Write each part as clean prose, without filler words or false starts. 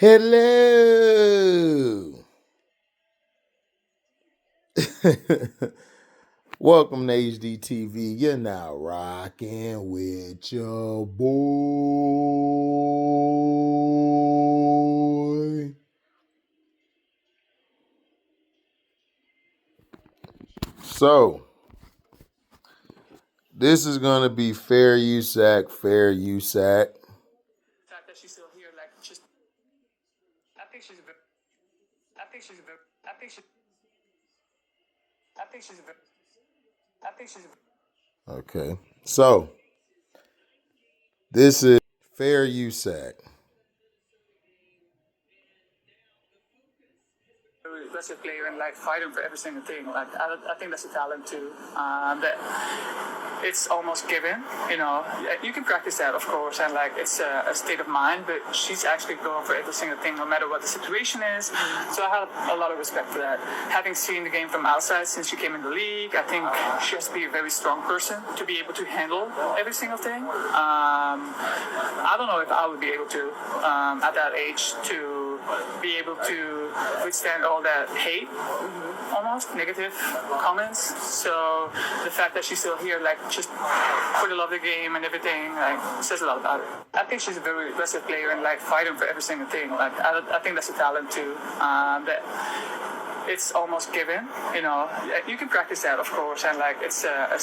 Hello. Welcome to HDiiTV. You're now rocking with your boy. So, this is going to be fair USAC, fair USAC. The fact that she's still here, like, just, I think she's a bit, I think she's a bit, I think she, I think she's a bit, I think she's a bit. Okay. So, this is fair USAC. Very aggressive player and like fighting for every single thing. Like I think that's a talent too. That it's almost given. You know, you can practice that, of course, and like it's a state of mind. But she's actually going for every single thing, no matter what the situation is. So I have a lot of respect for that. Having seen the game from outside since she came in the league, I think she has to be a very strong person to be able to handle every single thing. I don't know if I would be able to at that age to be able to withstand all that hate, almost negative comments. So the fact that she's still here, like just for the love of the game and everything, like says a lot about her. I think she's a very aggressive player and like fighting for every single thing. Like I think that's a talent too. That it's almost given. You know, you can practice that, of course, and like it's a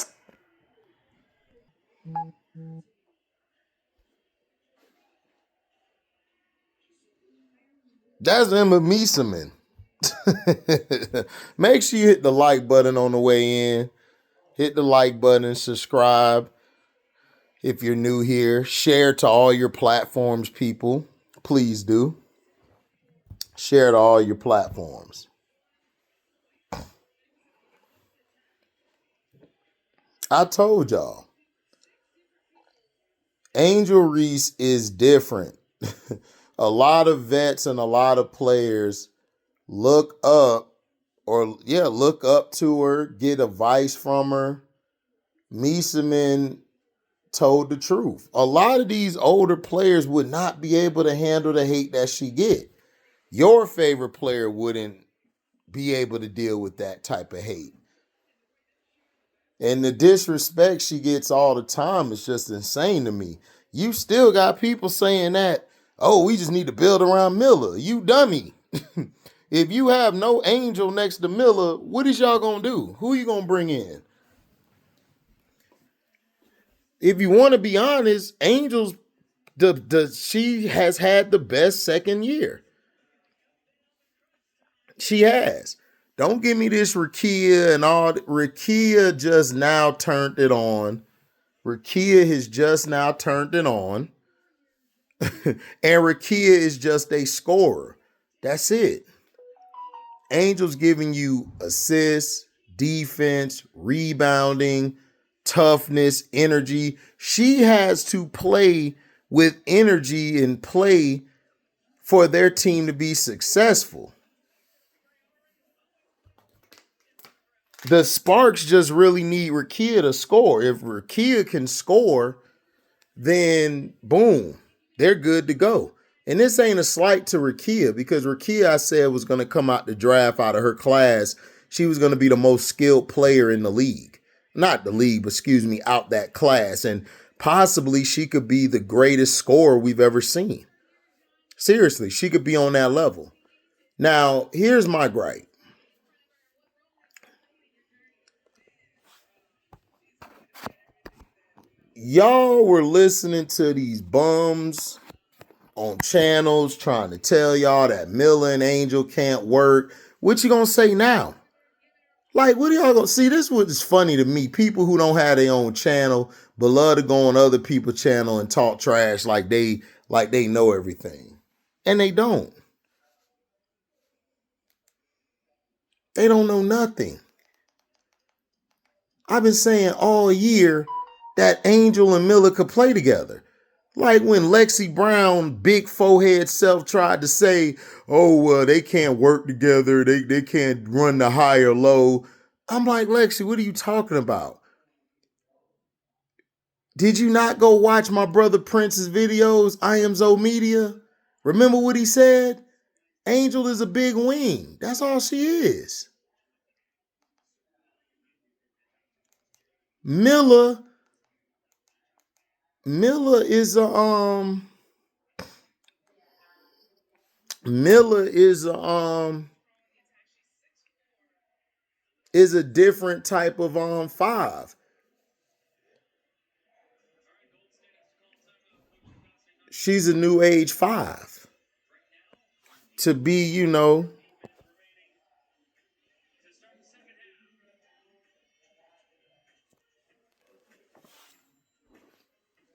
That's Emma Meesseman. Make sure you hit the like button on the way in. Hit the like button, subscribe if you're new here. Share to all your platforms, people. Please do. Share to all your platforms. I told y'all. Angel Reese is different. A lot of vets and a lot of players look up to her, get advice from her. Meesseman told the truth. A lot of these older players would not be able to handle the hate that she get. Your favorite player wouldn't be able to deal with that type of hate. And the disrespect she gets all the time is just insane to me. You still got people saying that, oh, we just need to build around Miller. You dummy. If you have no Angel next to Miller, what is y'all going to do? Who you going to bring in? If you want to be honest, Angel's she has had the best second year. She has. Don't give me this Rakia and all. Rakia just now turned it on. Rakia has just now turned it on. And Rakia is just a scorer. That's it. Angel's giving you assists, defense, rebounding, toughness, energy. She has to play with energy and play for their team to be successful. The Sparks just really need Rakia to score. If Rakia can score, then boom, they're good to go. And this ain't a slight to Rakia, because Rakia, I said, was going to come out the draft out of her class. She was going to be the most skilled player in the league. Not the league, but excuse me, out that class. And possibly she could be the greatest scorer we've ever seen. Seriously, she could be on that level. Now, here's my gripe. Y'all were listening to these bums on channels trying to tell y'all that Miller and Angel can't work. What you gonna say now? Like, what are y'all gonna see? This was funny to me. People who don't have their own channel but love to go on other people's channel and talk trash like they know everything. And they don't. They don't know nothing. I've been saying all year that Angel and Miller could play together. Like when Lexi Brown, big forehead self, tried to say, oh, they can't work together. They can't run the high or low. I'm like, Lexi, what are you talking about? Did you not go watch my brother Prince's videos, I Am Zo Media? Remember what he said? Angel is a big wing. That's all she is. Miller is a is a different type of 5. She's a new age 5. To be,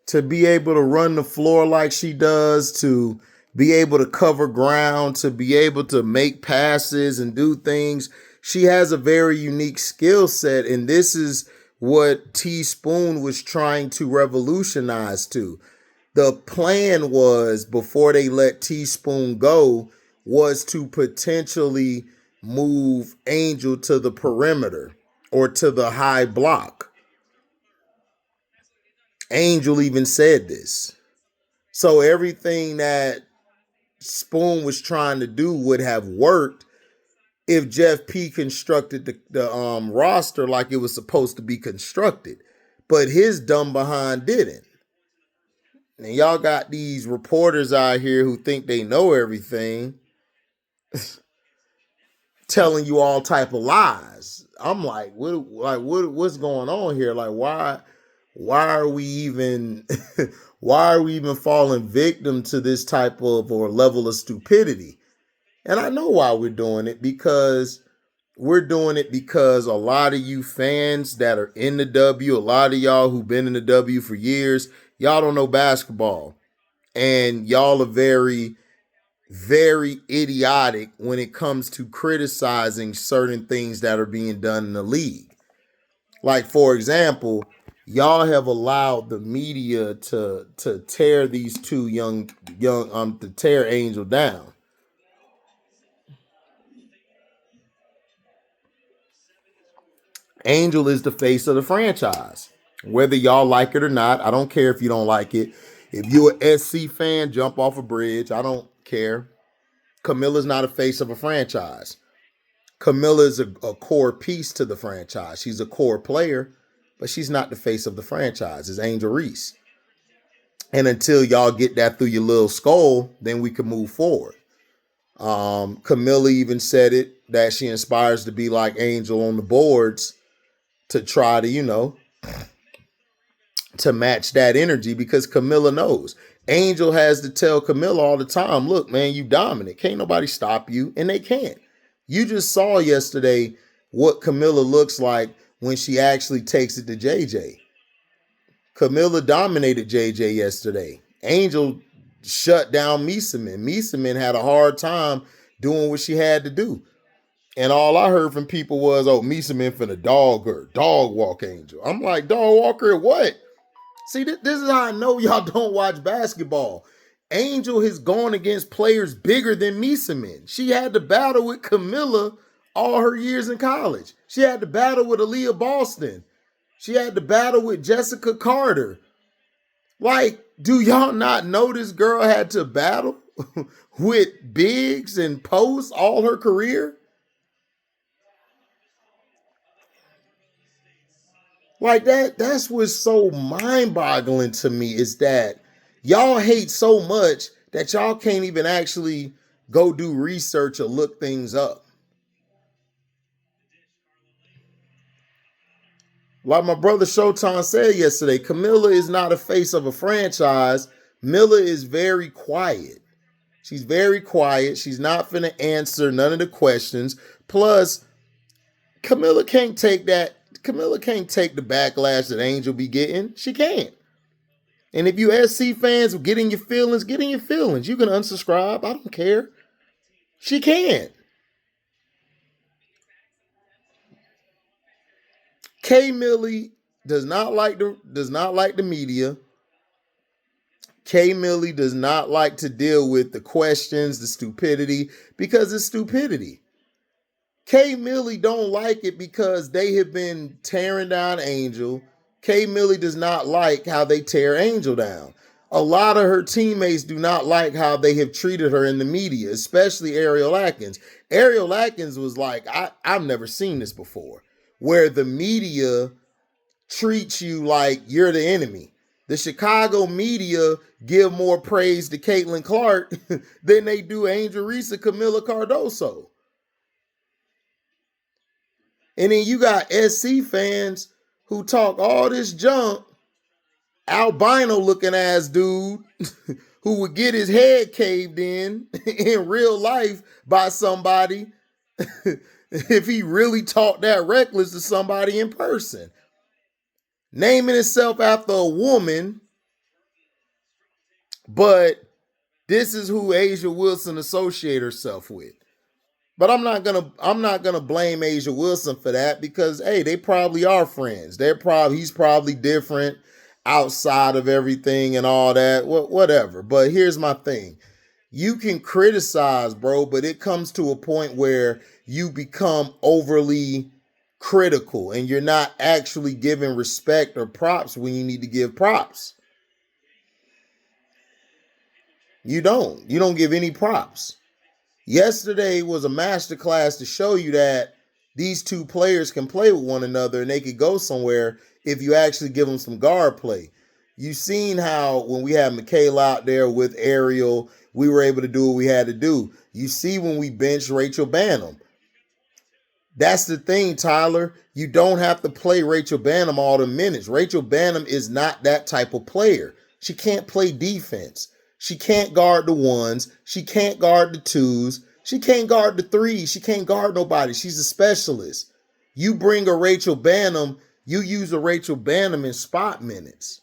to be able to run the floor like she does, to be able to cover ground, to be able to make passes and do things. She has a very unique skill set, and this is what Teaspoon was trying to revolutionize to. The plan was, before they let Teaspoon go, was to potentially move Angel to the perimeter or to the high block. Angel even said this. So everything that Spoon was trying to do would have worked if Jeff P constructed the roster like it was supposed to be constructed. But his dumb behind didn't. And y'all got these reporters out here who think they know everything, telling you all type of lies. I'm like, what's going on here? Like, why are we even why are we even falling victim to this type of or level of stupidity? And I know why we're doing it, because a lot of you fans that are in the W, a lot of y'all who've been in the W for years, y'all don't know basketball. And y'all are very, very idiotic when it comes to criticizing certain things that are being done in the league. Like, for example, y'all have allowed the media to tear these two to tear Angel down. Angel is the face of the franchise. Whether y'all like it or not, I don't care if you don't like it. If you're an SC fan, jump off a bridge. I don't care. Camilla's not a face of a franchise. Camilla is a core piece to the franchise. She's a core player, but she's not the face of the franchise. It's Angel Reese. And until y'all get that through your little skull, then we can move forward. Camilla even said it, that she inspires to be like Angel on the boards, to try to, to match that energy, because Camilla knows. Angel has to tell Camilla all the time, look, man, you dominant. Can't nobody stop you, and they can't. You just saw yesterday what Camilla looks like when she actually takes it to JJ. Camilla dominated JJ yesterday. Angel shut down Meesseman. Meesseman had a hard time doing what she had to do. And all I heard from people was, oh, Meesseman finna dog walk Angel. I'm like, dog walker what? See, this is how I know y'all don't watch basketball. Angel has gone against players bigger than Meesseman. She had to battle with Camilla all her years in college. She had to battle with Aaliyah Boston. She had to battle with Jessica Carter. Like, do y'all not know this girl had to battle with bigs and posts all her career? Like, that's what's so mind-boggling to me, is that y'all hate so much that y'all can't even actually go do research or look things up. Like my brother Showtime said yesterday, Camilla is not a face of a franchise. Miller is very quiet. She's very quiet. She's not finna answer none of the questions. Plus, Camilla can't take the backlash that Angel be getting. She can't. And if you SC fans get in your feelings, get in your feelings. You can unsubscribe. I don't care. She can't. K Millie does not like the media. K Millie does not like to deal with the questions, the stupidity, because it's stupidity. K Millie don't like it because they have been tearing down Angel. K Millie does not like how they tear Angel down. A lot of her teammates do not like how they have treated her in the media, especially Ariel Atkins. Ariel Atkins was like, I've never seen this before, where the media treats you like you're the enemy. The Chicago media give more praise to Caitlin Clark than they do Angel Reese and Camila Cardoso. And then you got SC fans who talk all this junk, albino looking ass dude who would get his head caved in real life by somebody if he really talked that reckless to somebody in person. Naming himself after a woman, but this is who Asia Wilson associates herself with. But I'm not gonna blame Asia Wilson for that because hey, they probably are friends. He's probably different outside of everything and all that. Whatever. But here's my thing. You can criticize, bro, but it comes to a point where you become overly critical and you're not actually giving respect or props when you need to give props. You don't give any props. Yesterday was a masterclass to show you that these two players can play with one another and they could go somewhere if you actually give them some guard play. You've seen how when we had Michaela out there with Ariel, we were able to do what we had to do. You see when we benched Rachel Banham. That's the thing, Tyler. You don't have to play Rachel Banham all the minutes. Rachel Banham is not that type of player. She can't play defense. She can't guard the ones. She can't guard the twos. She can't guard the threes. She can't guard nobody. She's a specialist. You bring a Rachel Banham, you use a Rachel Banham in spot minutes.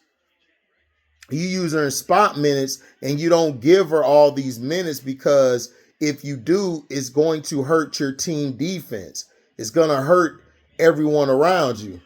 You use her in spot minutes and you don't give her all these minutes because if you do, it's going to hurt your team defense. It's going to hurt everyone around you.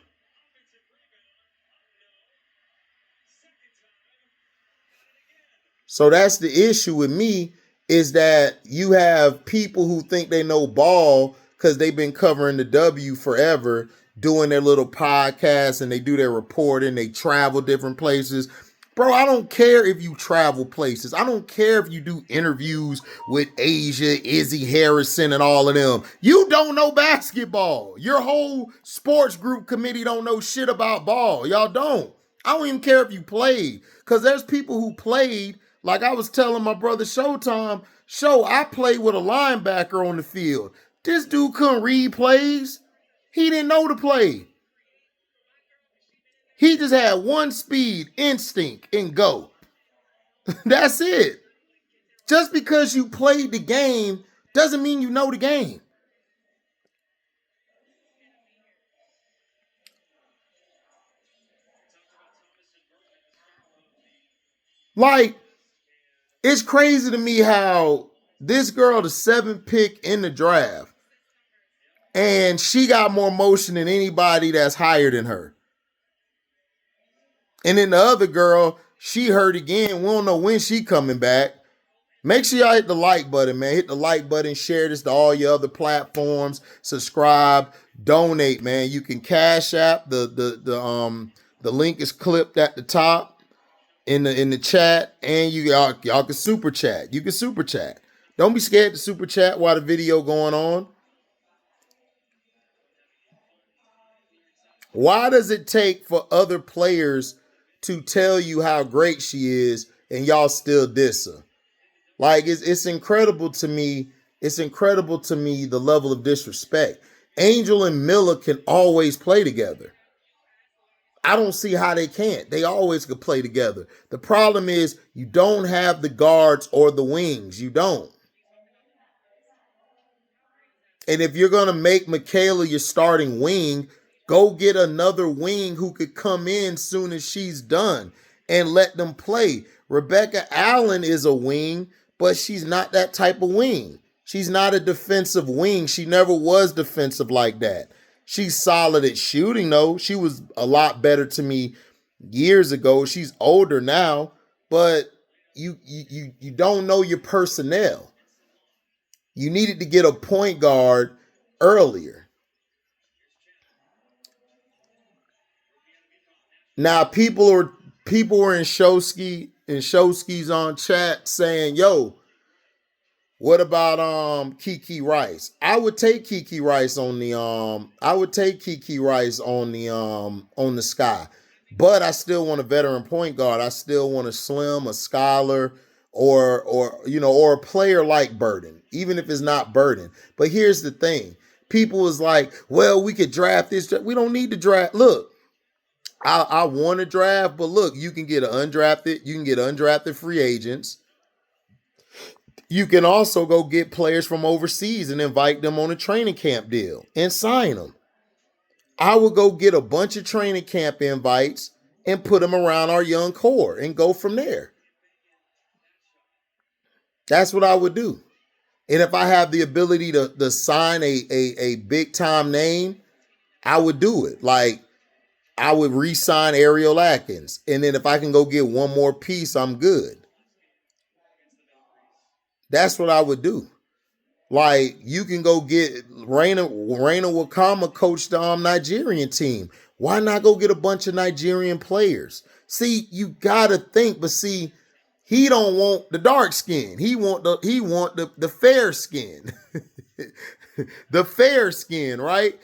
So that's the issue with me is that you have people who think they know ball because they've been covering the W forever, doing their little podcasts and they do their reporting. They travel different places. Bro, I don't care if you travel places. I don't care if you do interviews with Asia, Izzy Harrison, and all of them. You don't know basketball. Your whole sports group committee don't know shit about ball. Y'all don't. I don't even care if you played. Because there's people who played, like I was telling my brother Showtime, I played with a linebacker on the field. This dude couldn't read plays. He didn't know to play. He just had one speed, instinct, and go. That's it. Just because you played the game doesn't mean you know the game. Like, it's crazy to me how this girl, the 7th pick in the draft, and she got more motion than anybody that's higher than her. And then the other girl, she hurt again. We don't know when she coming back. Make sure y'all hit the like button, man. Hit the like button, share this to all your other platforms, subscribe, donate, man. You can Cash App. The link is clipped at the top in the chat, and y'all can super chat. You can super chat. Don't be scared to super chat while the video going on. Why does it take for other players to tell you how great she is and y'all still diss her? Like, it's incredible to me. It's incredible to me the level of disrespect. Angel and Miller can always play together. I don't see how they can't. They always could play together. The problem is you don't have the guards or the wings. You don't. And if you're going to make Michaela your starting wing, go get another wing who could come in soon as she's done and let them play. Rebecca Allen is a wing, but she's not that type of wing. She's not a defensive wing. She never was defensive like that. She's solid at shooting, though. She was a lot better to me years ago. She's older now, but you don't know your personnel. You needed to get a point guard earlier. Now, people were in Showski and Showski's on chat saying, yo, what about Kiki Rice? I would take Kiki Rice on the on the Sky. But I still want a veteran point guard. I still want a Slim, a Scholar, or a player like Burden, even if it's not Burden. But here's the thing. People was like, well, we could draft this. We don't need to draft. Look, I want to draft, but look, you can get undrafted free agents. You can also go get players from overseas and invite them on a training camp deal and sign them. I would go get a bunch of training camp invites and put them around our young core and go from there. That's what I would do. And if I have the ability to sign a big time name, I would do it. Like, I would re-sign Ariel Atkins. And then if I can go get one more piece, I'm good. That's what I would do. Like, you can go get Reina Wakama coached the Nigerian team. Why not go get a bunch of Nigerian players? See, you gotta think, but see, he don't want the dark skin. He want the fair skin. The fair skin, right?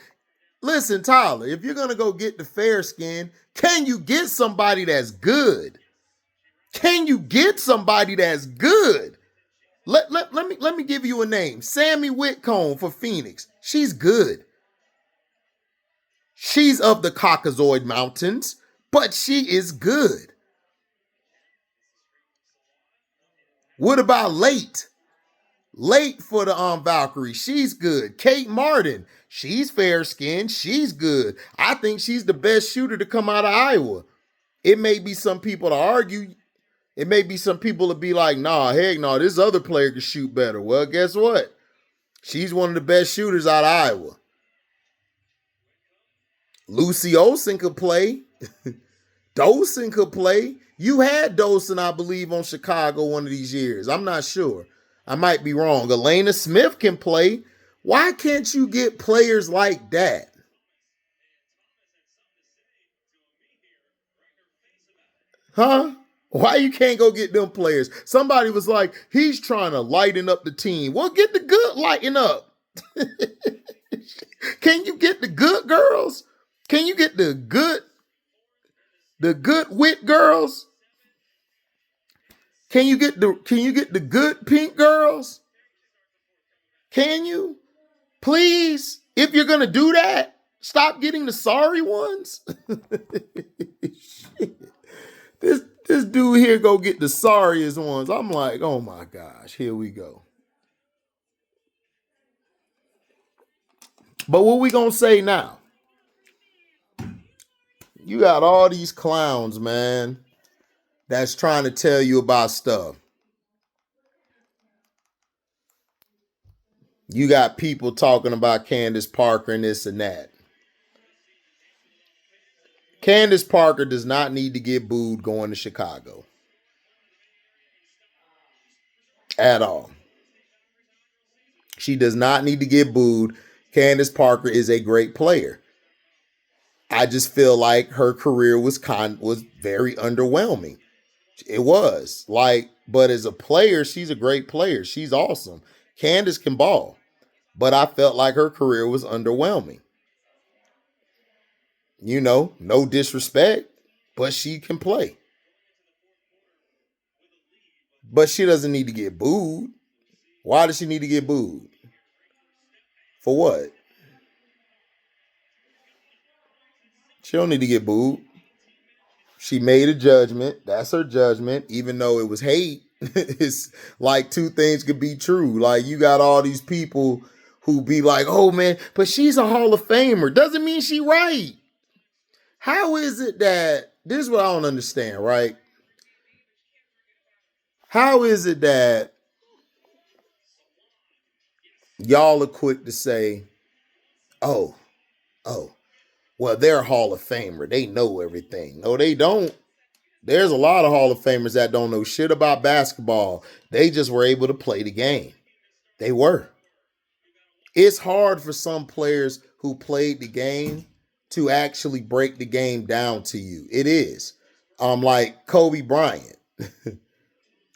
Listen, Tyler, if you're gonna go get the fair skin, can you get somebody that's good? Can you get somebody that's good? Let me give you a name. Sammy Whitcomb for Phoenix. She's good. She's of the Caucasoid Mountains, but she is good. What about Late? Late for the Valkyrie. She's good. Kate Martin. She's fair-skinned. She's good. I think she's the best shooter to come out of Iowa. It may be some people to argue. It may be some people to be like, nah, heck no, this other player can shoot better. Well, guess what? She's one of the best shooters out of Iowa. Lucy Olsen could play. Dolson could play. You had Dolson, I believe, on Chicago one of these years. I'm not sure. I might be wrong. Elena Smith can play. Why can't you get players like that? Huh? Why you can't go get them players? Somebody was like, he's trying to lighten up the team. Well, get the good lighten up. Can you get the good girls? Can you get the good wit girls? Can you get the good pink girls? Can you? Please, if you're gonna do that, stop getting the sorry ones. This dude here go get the sorriest ones. I'm like, oh my gosh, here we go. But what we gonna say now? You got all these clowns, man, that's trying to tell you about stuff. You got people talking about Candace Parker and this and that. Candace Parker does not need to get booed going to Chicago. At all. She does not need to get booed. Candace Parker is a great player. I just feel like her career was very underwhelming. It was. But as a player, she's a great player. She's awesome. Candace can ball. But I felt like her career was underwhelming. You know, no disrespect, but she can play. But she doesn't need to get booed. Why does she need to get booed? For what? She don't need to get booed. She made a judgment. That's her judgment. Even though it was hate, it's like two things could be true. Like, you got all these people who be like, oh man, but she's a Hall of Famer. Doesn't mean she right. How is it that, this is what I don't understand, right? How is it that y'all are quick to say, oh, well, they're a Hall of Famer. They know everything. No, they don't. There's a lot of Hall of Famers that don't know shit about basketball. They just were able to play the game. They were. It's hard for some players who played the game to actually break the game down to you. It is. Like Kobe Bryant.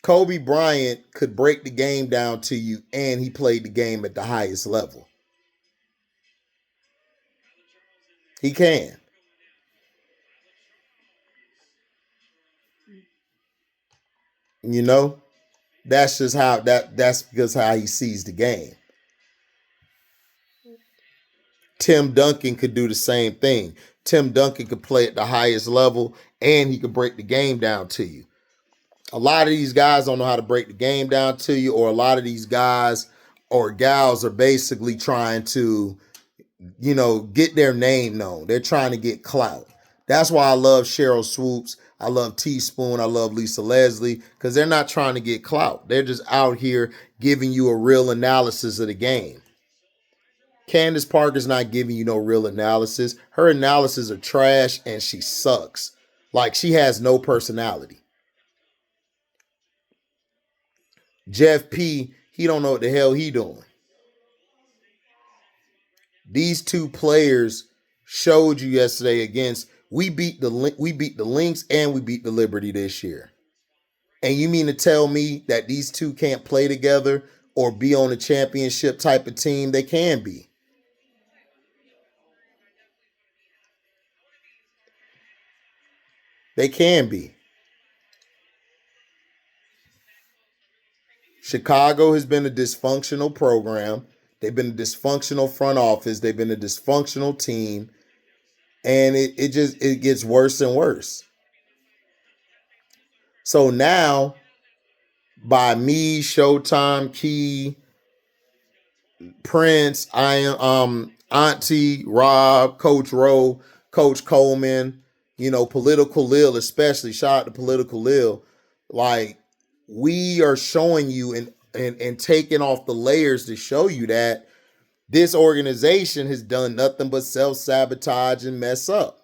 Kobe Bryant could break the game down to you, and he played the game at the highest level. He can. You know, that's just how that's because how he sees the game. Tim Duncan could do the same thing. Tim Duncan could play at the highest level, and he could break the game down to you. A lot of these guys don't know how to break the game down to you, or a lot of these guys or gals are basically trying to, get their name known. They're trying to get clout. That's why I love Cheryl Swoops. I love Teaspoon. I love Lisa Leslie, because they're not trying to get clout. They're just out here giving you a real analysis of the game. Candace Parker's not giving you no real analysis. Her analysis are trash, and she sucks. Like, she has no personality. Jeff P., he don't know what the hell he doing. These two players showed you yesterday against, we beat the Lynx and we beat the Liberty this year. And you mean to tell me that these two can't play together or be on a championship type of team? They can be. They can be. Chicago has been a dysfunctional program. They've been a dysfunctional front office. They've been a dysfunctional team. And it gets worse and worse. So now, by me, Showtime, Key, Prince, Auntie, Rob, Coach Rowe, Coach Coleman, Political Lil, especially, shout out to Political Lil. Like, we are showing you and taking off the layers to show you that this organization has done nothing but self-sabotage and mess up.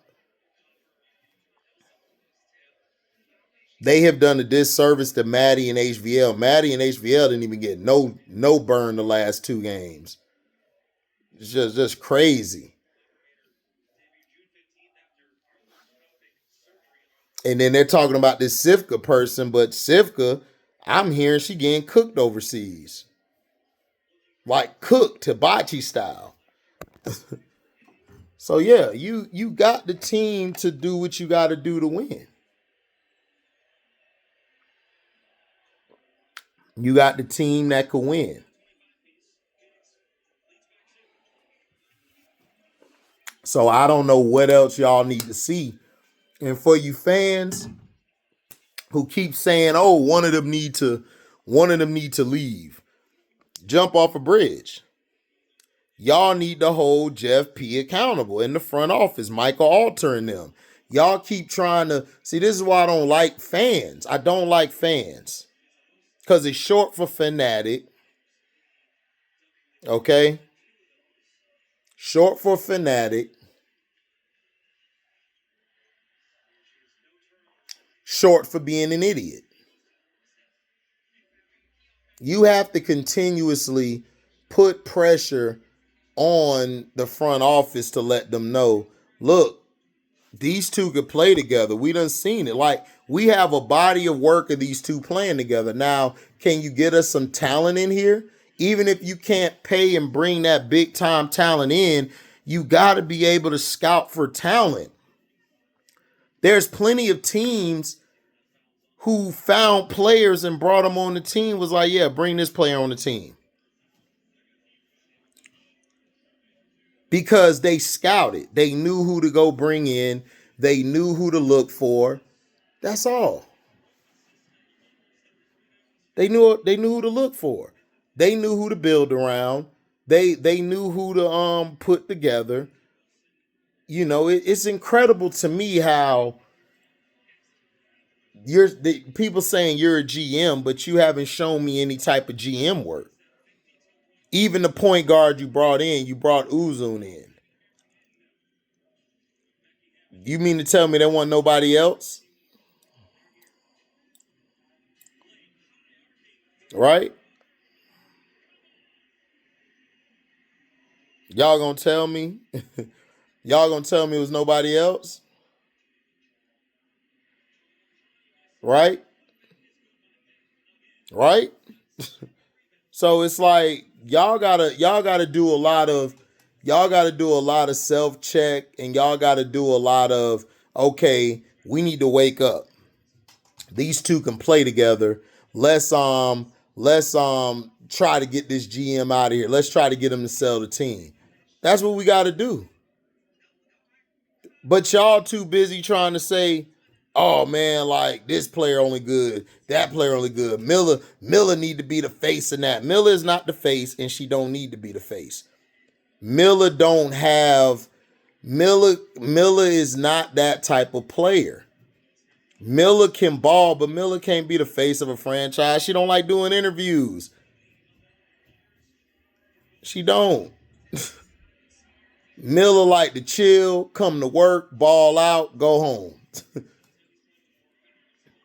They have done a disservice to Maddie and HVL. Maddie and HVL didn't even get no burn the last two games. It's just crazy. And then they're talking about this Sifka person, but Sifka, I'm hearing she getting cooked overseas. Like cooked, hibachi style. So yeah, you got the team to do what you got to do to win. You got the team that could win. So I don't know what else y'all need to see. And for you fans who keep saying, "Oh, one of them need to leave, jump off a bridge." Y'all need to hold Jeff P. accountable in the front office, Michael Alter and them. Y'all keep trying to see. This is why I don't like fans. I don't like fans because it's short for fanatic. Okay, short for fanatic. Short for being an idiot. You have to continuously put pressure on the front office to let them know, look, these two could play together. We done seen it. Like, we have a body of work of these two playing together. Now, can you get us some talent in here? Even if you can't pay and bring that big time talent in, you got to be able to scout for talent. There's plenty of teams who found players and brought them on the team, was like, yeah, bring this player on the team. Because they scouted. They knew who to go bring in. They knew who to look for. That's all. They knew who to look for. They knew who to build around. They knew who to put together. It's incredible to me how people saying you're a GM, but you haven't shown me any type of GM work. Even the point guard you brought Uzun in. You mean to tell me there wasn't nobody else? Right? Y'all gonna tell me? Y'all gonna tell me it was nobody else? Right? right? So it's like y'all gotta do a lot of self-check, and y'all gotta do a lot of, okay, we need to wake up. These two can play together. Let's try to get this GM out of here. Let's try to get him to sell the team. That's what we gotta do. But y'all too busy trying to say, oh man, like this player only good, that player only good. Miller need to be the face in that. Miller is not the face, and she don't need to be the face. Miller is not that type of player. Miller can ball, but Miller can't be the face of a franchise. She don't like doing interviews. She don't. Miller like to chill, come to work, ball out, go home.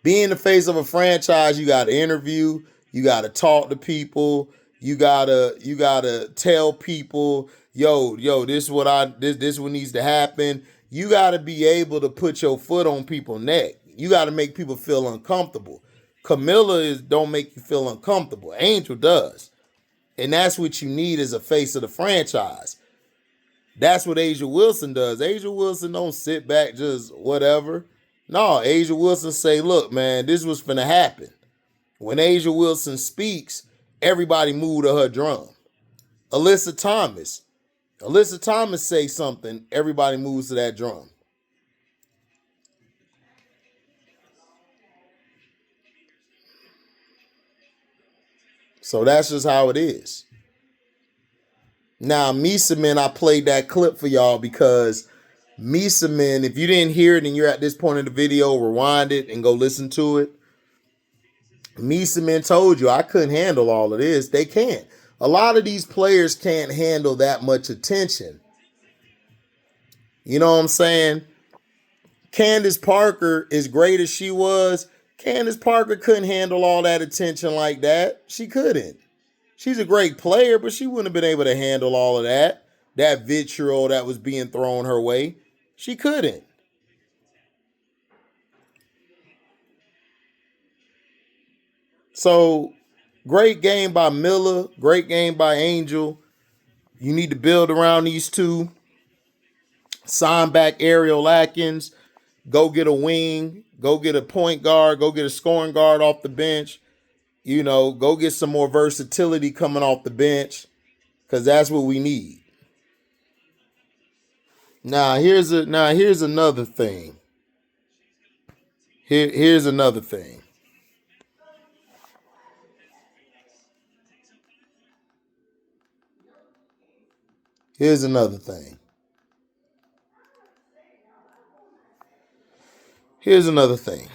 Being the face of a franchise, you got to interview, you got to talk to people, you gotta tell people, yo, this is what needs to happen. You got to be able to put your foot on people's neck. You got to make people feel uncomfortable. Camilla don't make you feel uncomfortable. Angel does. And that's what you need as a face of the franchise. That's what Asia Wilson does. Asia Wilson don't sit back just whatever. No, Asia Wilson say, look, man, this was finna happen. When Asia Wilson speaks, everybody move to her drum. Alyssa Thomas say something, everybody moves to that drum. So that's just how it is. Now, Meesseman, I played that clip for y'all because Meesseman, if you didn't hear it and you're at this point of the video, rewind it and go listen to it. Meesseman told you I couldn't handle all of this. They can't. A lot of these players can't handle that much attention. You know what I'm saying? Candace Parker, as great as she was, Candace Parker couldn't handle all that attention like that. She couldn't. She's a great player, but she wouldn't have been able to handle all of that vitriol that was being thrown her way. She couldn't. So, great game by Miller, great game by Angel. You need to build around these two. Sign back Ariel Atkins. Go get a wing. Go get a point guard. Go get a scoring guard off the bench. You know, go get some more versatility coming off the bench, because that's what we need. Here's another thing. Here's another thing. Here's another thing. Here's another thing.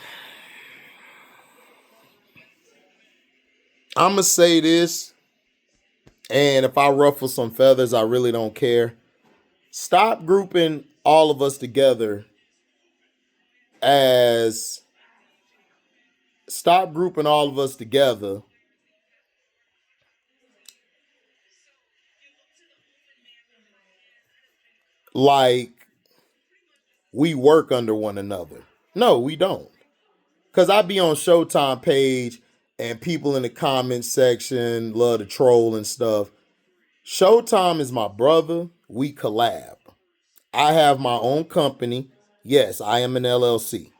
I'm going to say this, and if I ruffle some feathers, I really don't care. Stop grouping all of us together like we work under one another. No, we don't. Because I be on Showtime page and people in the comment section love to troll and stuff. Showtime is my brother. We collab. I have my own company. Yes, I am an LLC.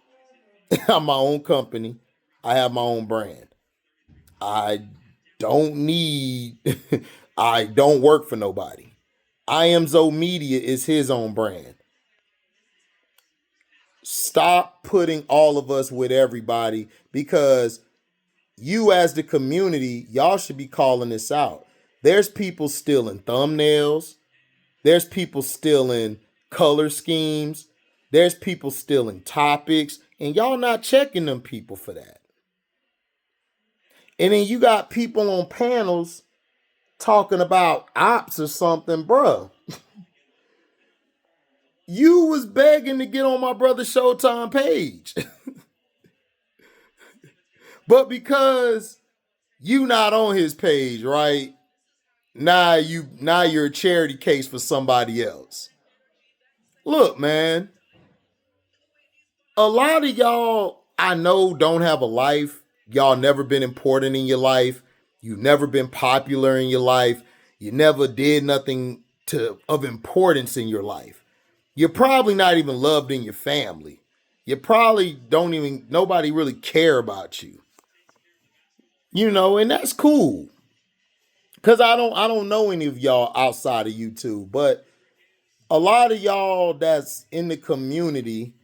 I'm my own company. I have my own brand. I don't work for nobody. IMZO Media is his own brand. Stop putting all of us with everybody, because you as the community, y'all should be calling this out. There's people stealing thumbnails. There's people stealing color schemes. There's people stealing topics, and y'all not checking them people for that. And then you got people on panels talking about ops or something, bruh. You was begging to get on my brother's Showtime page. But because you not on his page, right? Now you're a charity case for somebody else. Look, man. A lot of y'all I know don't have a life. y'all never been important in your life. You've never been popular in your life. You never did nothing of importance in your life. You're probably not even loved in your family. You probably nobody really care about you. And that's cool. Cause I don't know any of y'all outside of YouTube, but a lot of y'all that's in the community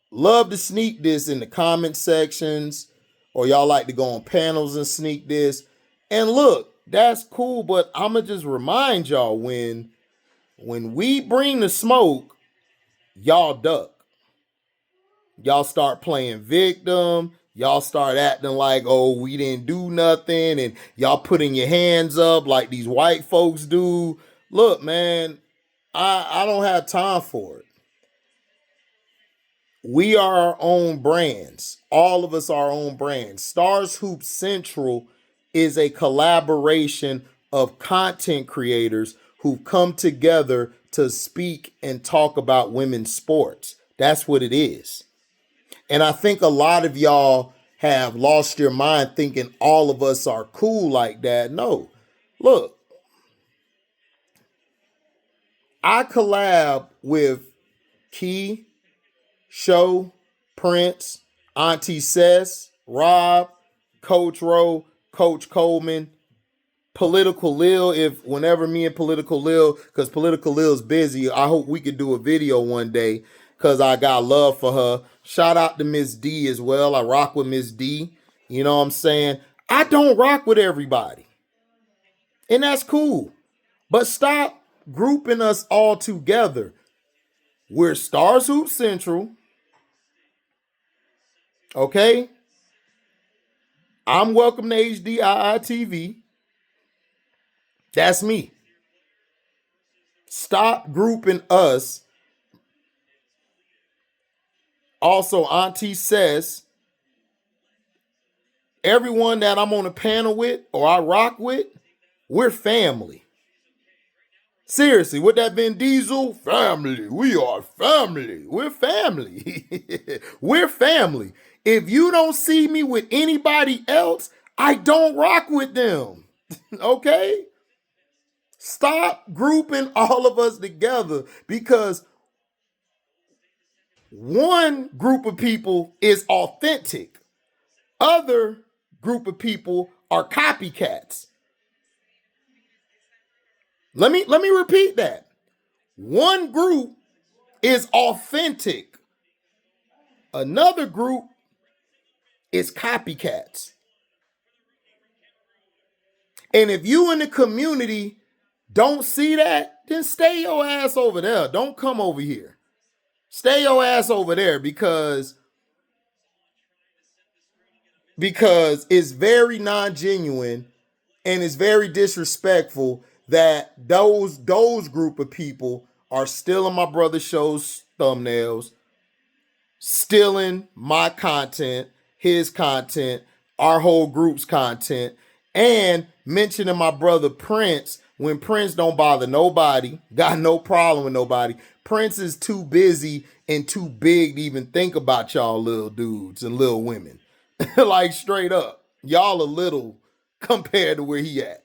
love to sneak this in the comment sections, or y'all like to go on panels and sneak this. And look, that's cool, but I'ma just remind y'all when we bring the smoke, y'all duck. Y'all start playing victim. Y'all start acting like, oh, we didn't do nothing, and y'all putting your hands up like these white folks do. Look, man, I don't have time for it. We are our own brands. All of us are our own brands. Stars Hoop Central is a collaboration of content creators who've come together to speak and talk about women's sports. That's what it is. And I think a lot of y'all have lost your mind thinking all of us are cool like that. No. Look, I collab with Key, Show, Prince, Auntie Cess, Rob, Coach Rowe, Coach Coleman, Political Lil. If whenever me and Political Lil, because Political Lil's busy, I hope we could do a video one day because I got love for her. Shout out to Miss D as well. I rock with Miss D. You know what I'm saying? I don't rock with everybody. And that's cool. But stop grouping us all together. We're Stars Hoop Central. Okay? I'm welcome to HDiiTV. That's me. Stop grouping us. Also, Auntie Cess, everyone that I'm on a panel with or I rock with, we're family. Seriously, with that Vin Diesel, family. We are family. We're family. We're family. If you don't see me with anybody else, I don't rock with them. Okay? Stop grouping all of us together because one group of people is authentic. Other group of people are copycats. Let me repeat that. One group is authentic. Another group is copycats. And if you in the community don't see that, then stay your ass over there. Don't come over here. Stay your ass over there because it's very non-genuine and it's very disrespectful that those group of people are stealing my brother's show's thumbnails, stealing my content, his content, our whole group's content, and mentioning my brother Prince when Prince don't bother nobody, got no problem with nobody. Prince is too busy and too big to even think about y'all little dudes and little women. Like straight up, y'all are little compared to where he at,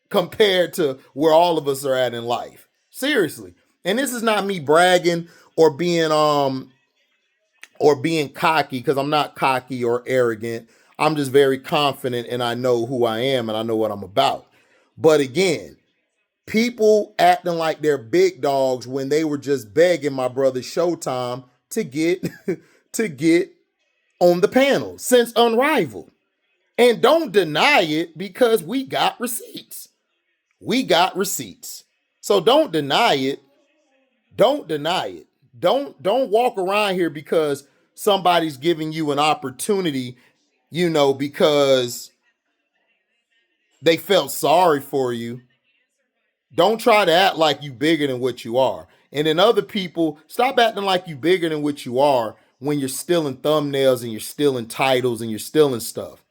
compared to where all of us are at in life. Seriously. And this is not me bragging or being cocky, because I'm not cocky or arrogant. I'm just very confident and I know who I am and I know what I'm about. But again, people acting like they're big dogs when they were just begging my brother Showtime to get to get on the panel since Unrivaled. And don't deny it because we got receipts. We got receipts. So don't deny it. Don't deny it. Don't walk around here because somebody's giving you an opportunity, because they felt sorry for you. Don't try to act like you bigger than what you are. And then other people, stop acting like you bigger than what you are when you're stealing thumbnails and you're stealing titles and you're stealing stuff.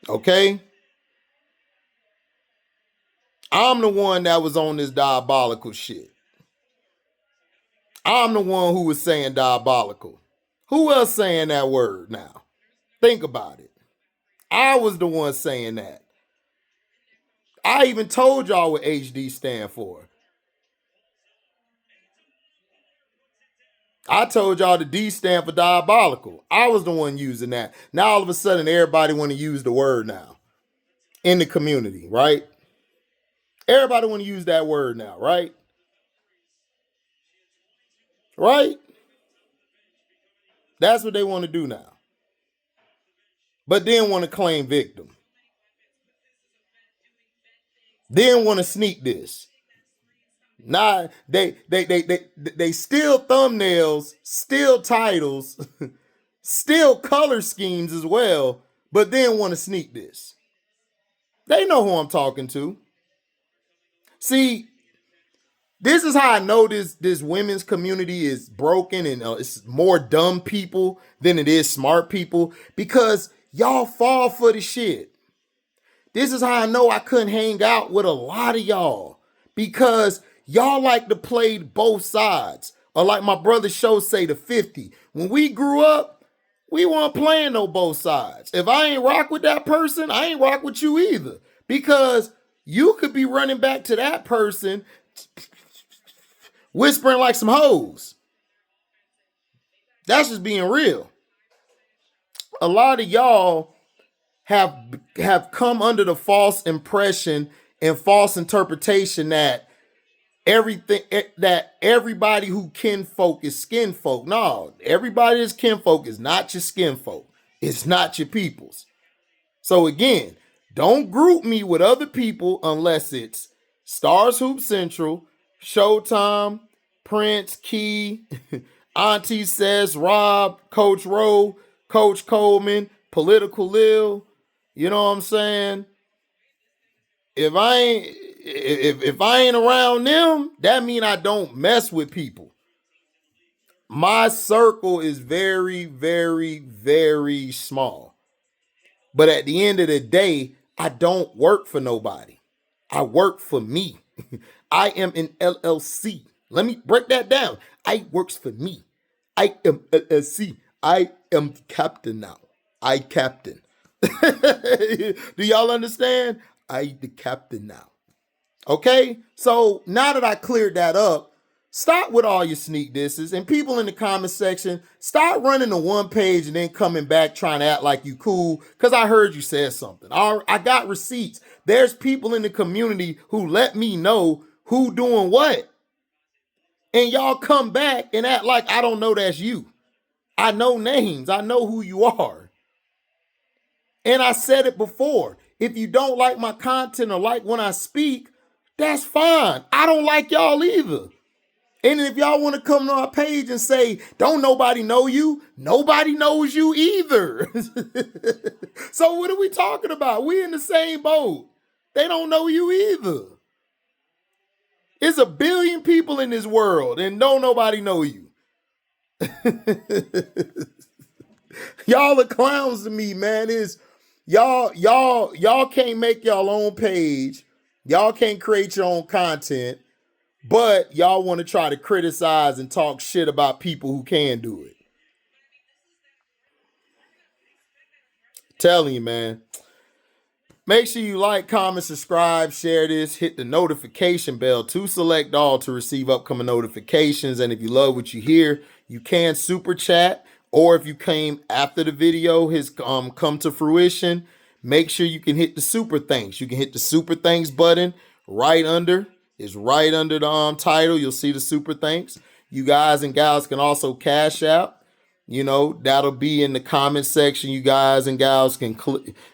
Okay? I'm the one that was on this diabolical shit. I'm the one who was saying diabolical. Who else saying that word now? Think about it. I was the one saying that. I even told y'all what HD stand for. I told y'all the D stand for diabolical. I was the one using that. Now all of a sudden everybody want to use the word now in the community, right? Everybody want to use that word now, right? Right? That's what they want to do now. But then want to claim victim. Then want to sneak this. Nah, they steal thumbnails, steal titles, steal color schemes as well, but then want to sneak this. They know who I'm talking to. See, this is how I know this women's community is broken and it's more dumb people than it is smart people because y'all fall for the shit. This is how I know I couldn't hang out with a lot of y'all because y'all like to play both sides. Or like my brother Show say, the 50. When we grew up, we weren't playing no both sides. If I ain't rock with that person, I ain't rock with you either. Because you could be running back to that person whispering like some hoes. That's just being real. A lot of y'all have come under the false impression and false interpretation that everybody who kinfolk is skinfolk. No, everybody is kinfolk is not your skinfolk. It's not your peoples. So again, don't group me with other people unless it's Stars Hoop Central, Showtime, Prince, Key, Auntie Says, Rob, Coach Rowe, Coach Coleman, Political Lil. You know what I'm saying? If I ain't around them, that mean I don't mess with people. My circle is very, very, very small. But at the end of the day, I don't work for nobody. I work for me. I am an LLC. Let me break that down. I works for me. I am LLC. I am captain now. I captain. Do y'all understand? I the captain now. Okay? So now that I cleared that up, stop with all your sneak disses. And people in the comment section, stop running to one page and then coming back trying to act like you cool because I heard you said something. I got receipts. There's people in the community who let me know who doing what. And y'all come back and act like I don't know that's you. I know names. I know who you are. And I said it before. If you don't like my content or like when I speak, that's fine. I don't like y'all either. And if y'all want to come to our page and say, don't nobody know you, nobody knows you either. So what are we talking about? We in the same boat. They don't know you either. It's a billion people in this world and don't nobody know you. Y'all are clowns to me, man. Y'all can't make y'all own page. Y'all can't create your own content. But y'all want to try to criticize and talk shit about people who can do it. Telling you, man. Make sure you like, comment, subscribe, share this, hit the notification bell to select all to receive upcoming notifications. And if you love what you hear, you can super chat. Or if you came after the video has come to fruition, make sure you can hit the super thanks. You can hit the super thanks button right under. It's right under the title. You'll see the super thanks. You guys and gals can also cash out. You know, that'll be in the comment section. You guys and gals can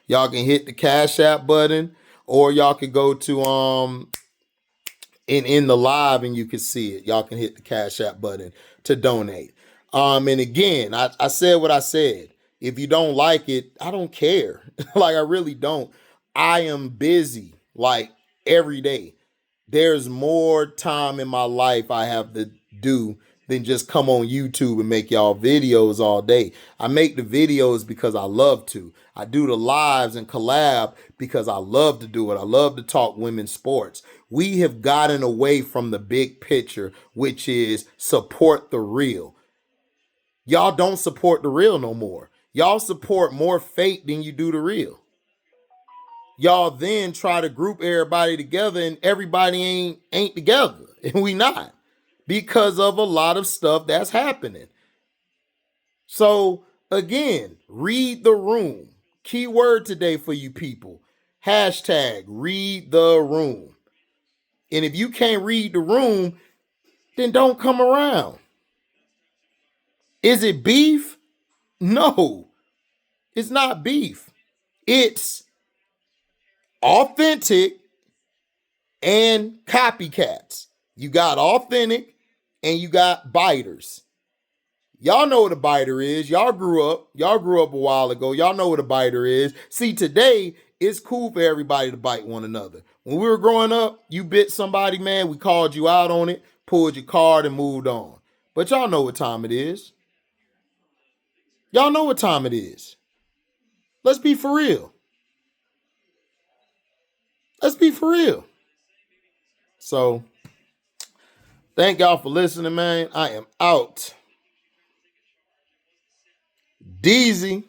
y'all can hit the cash app button, or y'all can go to in the live and you can see it. Y'all can hit the cash app button to donate. And again, I said what I said. If you don't like it, I don't care. Like I really don't. I am busy like every day. There's more time in my life I have to do than just come on YouTube and make y'all videos all day. I make the videos because I love to. I do the lives and collab because I love to do it. I love to talk women's sports. We have gotten away from the big picture, which is support the real. Y'all don't support the real no more. Y'all support more fake than you do the real. Y'all then try to group everybody together and everybody ain't together. And we not. Because of a lot of stuff that's happening. So again, read the room. Key word today for you people. Hashtag read the room. And if you can't read the room, then don't come around. Is it beef? No, it's not beef. It's authentic and copycats. You got authentic and you got biters. Y'all know what a biter is. Y'all grew up a while ago. Y'all know what a biter is. See, today it's cool for everybody to bite one another. When we were growing up, you bit somebody, man, we called you out on it, pulled your card and moved on. But y'all know what time it is. Y'all know what time it is. Let's be for real. Let's be for real. So, thank y'all for listening, man. I am out. Deezy.